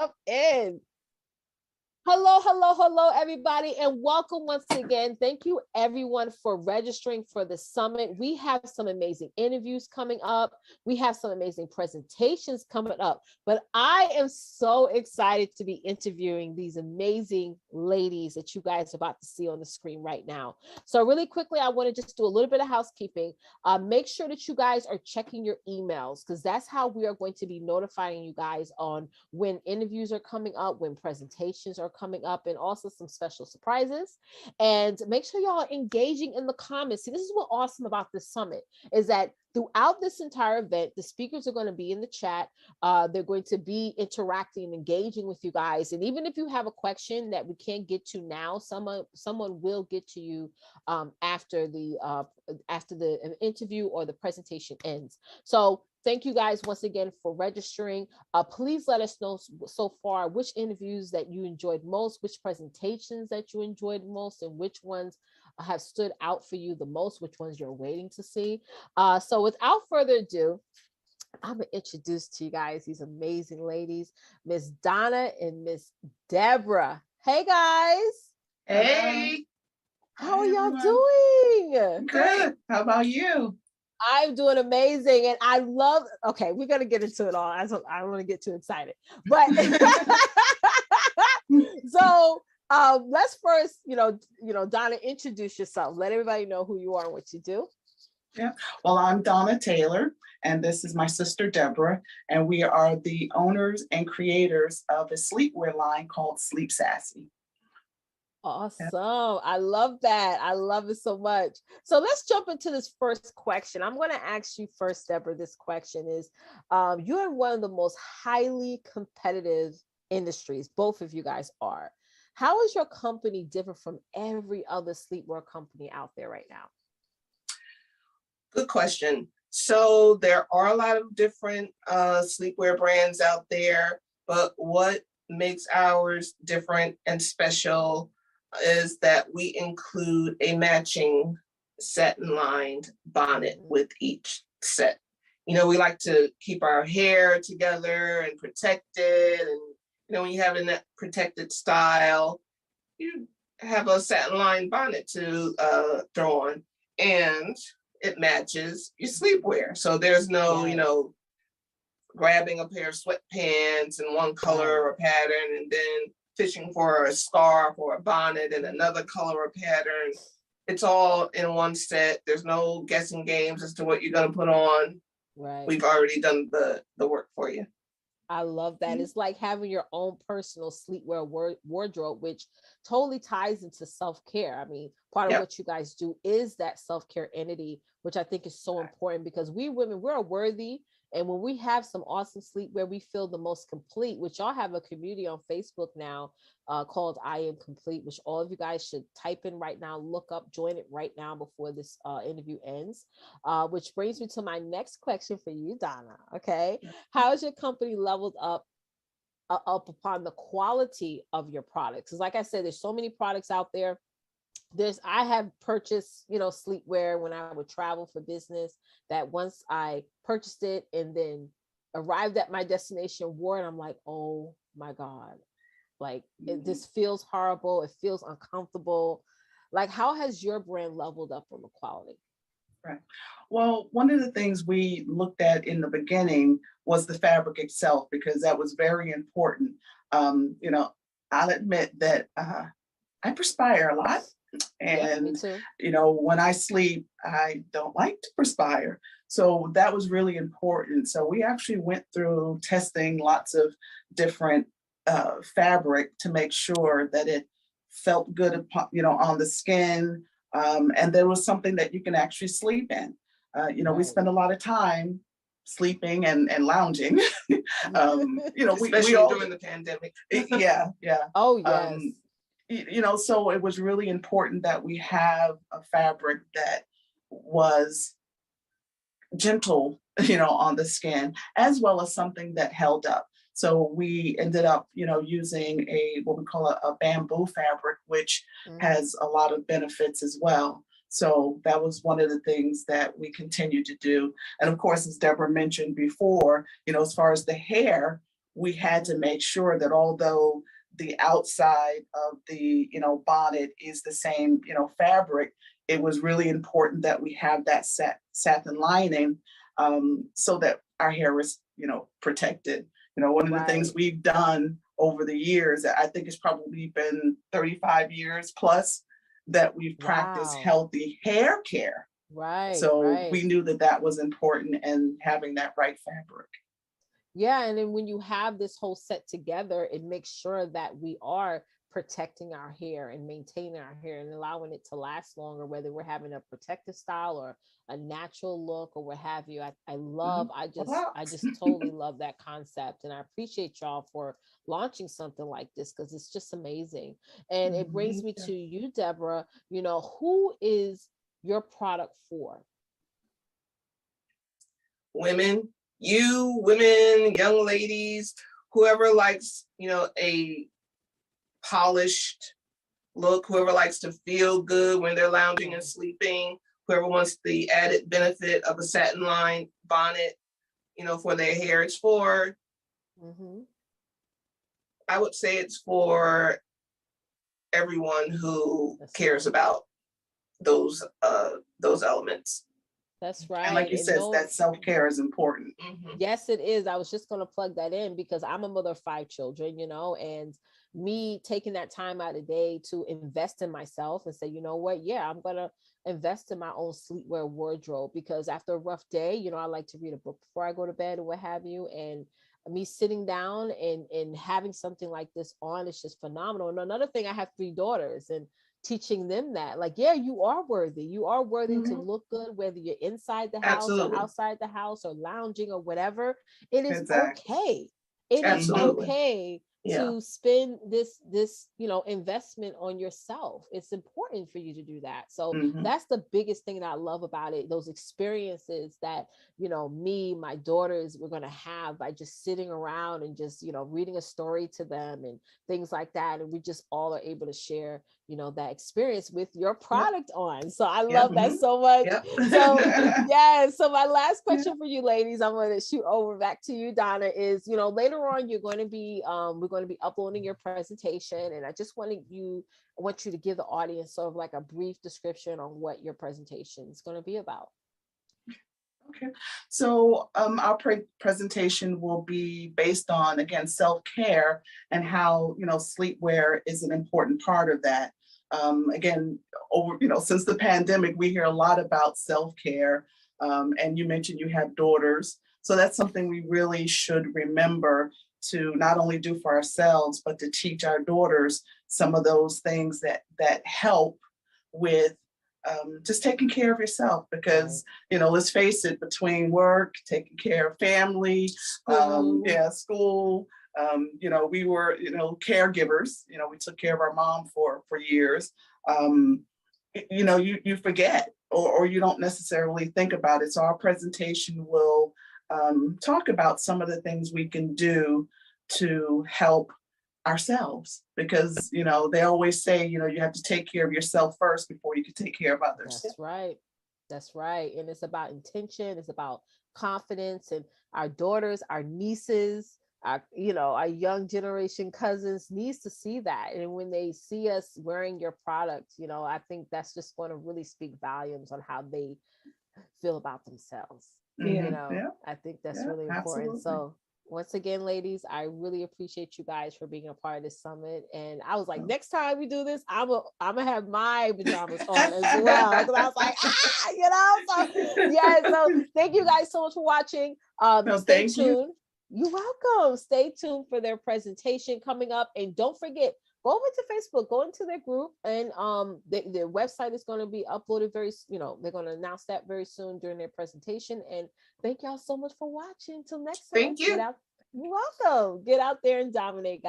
jump in. Hello, hello, hello, everybody, and welcome once again. Thank you, everyone, for registering for the summit. We have some amazing interviews coming up. We have some amazing presentations coming up, but I am so excited to be interviewing these amazing ladies that you guys are about to see on the screen right now. So really quickly, I want to just do a little bit of housekeeping. Make sure that you guys are checking your emails, because that's how we are going to be notifying you guys on when interviews are coming up, when presentations are coming up, and also some special surprises. And make sure y'all are engaging in the comments. See, this is what's awesome about this summit, is that throughout this entire event, the speakers are going to be in the chat. They're going to be interacting and engaging with you guys. And even if you have a question that we can't get to now, someone will get to you after the interview or the presentation ends. So thank you guys once again for registering. Please let us know so far which interviews that you enjoyed most, which presentations that you enjoyed most, and which ones have stood out for you the most, which ones you're waiting to see. So without further ado, I'm gonna introduce to you guys these amazing ladies, Miss Donna and Miss Deborah. Hey guys. Hey. How are y'all doing? Good. How about you? I'm doing amazing, and I love. Okay, we're gonna get into it all. I don't want to get too excited, but so let's first, Donna, introduce yourself. Let everybody know who you are and what you do. Yeah. Well, I'm Donna Taylor, and this is my sister Deborah, and we are the owners and creators of a sleepwear line called Sleep Sassy. Awesome. Yeah. I love that. I love it so much. So let's jump into this first question. I'm going to ask you first, Deborah. This question is, you're in one of the most highly competitive industries. Both of you guys are. How is your company different from every other sleepwear company out there right now? Good question. So there are a lot of different sleepwear brands out there, but what makes ours different and special is that we include a matching satin-lined bonnet with each set. We like to keep our hair together and protected, and when you have in that protected style, you have a satin-lined bonnet to throw on, and it matches your sleepwear. So there's no, grabbing a pair of sweatpants in one color or pattern and then fishing for a scarf or a bonnet in another color or pattern. It's all in one set. There's no guessing games as to what you're going to put on. Right. We've already done the work for you. I love that. Mm-hmm. It's like having your own personal sleepwear wardrobe, which totally ties into self-care. I mean, part of what you guys do is that self-care entity, which I think is so important, because we women, we're worthy. And when we have some awesome sleepwear, we feel the most complete, which y'all have a community on Facebook now called I Am Complete, which all of you guys should type in right now, look up, join it right now before this interview ends, which brings me to my next question for you, Donna. Okay. How is your company leveled up upon the quality of your products? Because like I said, there's so many products out there. I have purchased, sleepwear when I would travel for business, that once I purchased it and then arrived at my destination, wore it, I'm like, oh my God, like this feels horrible. It feels uncomfortable. Like, how has your brand leveled up on the quality? Right. Well, one of the things we looked at in the beginning was the fabric itself, because that was very important. I'll admit that I perspire a lot. And, when I sleep, I don't like to perspire. So that was really important. So we actually went through testing lots of different fabric to make sure that it felt good, on the skin. And there was something that you can actually sleep in. We spend a lot of time sleeping and lounging. Especially during the pandemic. Yeah. Oh, yes. So it was really important that we have a fabric that was gentle, on the skin, as well as something that held up. So we ended up, using what we call a bamboo fabric, which has a lot of benefits as well. So that was one of the things that we continue to do. And of course, as Deborah mentioned before, as far as the hair, we had to make sure that although the outside of the, bonnet is the same, fabric, it was really important that we have that satin lining, so that our hair is, protected. One of the things we've done over the years, I think it's probably been 35 years plus that we've practiced healthy hair care. So we knew that that was important, and having that right fabric. Yeah, and then when you have this whole set together, it makes sure that we are protecting our hair and maintaining our hair and allowing it to last longer, whether we're having a protective style or a natural look or what have you. I love, I just totally love that concept. And I appreciate y'all for launching something like this, because it's just amazing. And it brings me to you, Deborah. Who is your product for? Women, young ladies, whoever likes, a polished look, whoever likes to feel good when they're lounging and sleeping, whoever wants the added benefit of a satin lined bonnet, for their hair. It's for, I would say it's for everyone who cares about those elements. That's right. And like you said, that self-care is important. Yes, it is. I was just going to plug that in because I'm a mother of 5 children, and me taking that time out of the day to invest in myself and say, you know what? Yeah, I'm going to invest in my own sleepwear wardrobe, because after a rough day, I like to read a book before I go to bed or what have you. And me sitting down and having something like this on is just phenomenal. And another thing, I have 3 daughters, and teaching them that, like, yeah, you are worthy to look good, whether you're inside the house or outside the house or lounging or whatever. It is okay. It is okay to spend this investment on yourself. It's important for you to do that. So that's the biggest thing that I love about it, those experiences that me, my daughters, we're going to have by just sitting around and just reading a story to them and things like that, and we just all are able to share that experience with your product on. So I love that so much. So so my last question for you ladies, I'm going to shoot over back to you, Donna, is later on you're going to be we're going to be uploading your presentation, and I just want you to give the audience sort of like a brief description on what your presentation is going to be about. Okay, so our presentation will be based on, again, self-care and how sleepwear is an important part of that. Again, since the pandemic, we hear a lot about self-care, and you mentioned you have daughters, so that's something we really should remember to not only do for ourselves, but to teach our daughters some of those things that help with just taking care of yourself, because let's face it, between work, taking care of family, school, we were caregivers. We took care of our mom for years. You forget, or you don't necessarily think about it. So our presentation will talk about some of the things we can do to help ourselves, because they always say you have to take care of yourself first before you can take care of others. That's right. And it's about intention, it's about confidence, and our daughters, our nieces, our young generation cousins needs to see that. And when they see us wearing your product, I think that's just going to really speak volumes on how they feel about themselves. I think that's really important. Absolutely. So once again, ladies, I really appreciate you guys for being a part of this summit. And I was like, next time we do this, I'm gonna have my pajamas on as well. Because I was like, so thank you guys so much for watching. Stay tuned. You're welcome. Stay tuned for their presentation coming up. And don't forget, go over to Facebook, go into their group, and their website is going to be uploaded they're going to announce that very soon during their presentation. And thank y'all so much for watching. Till next time. Thank you. You're welcome. Get out there and dominate, guys.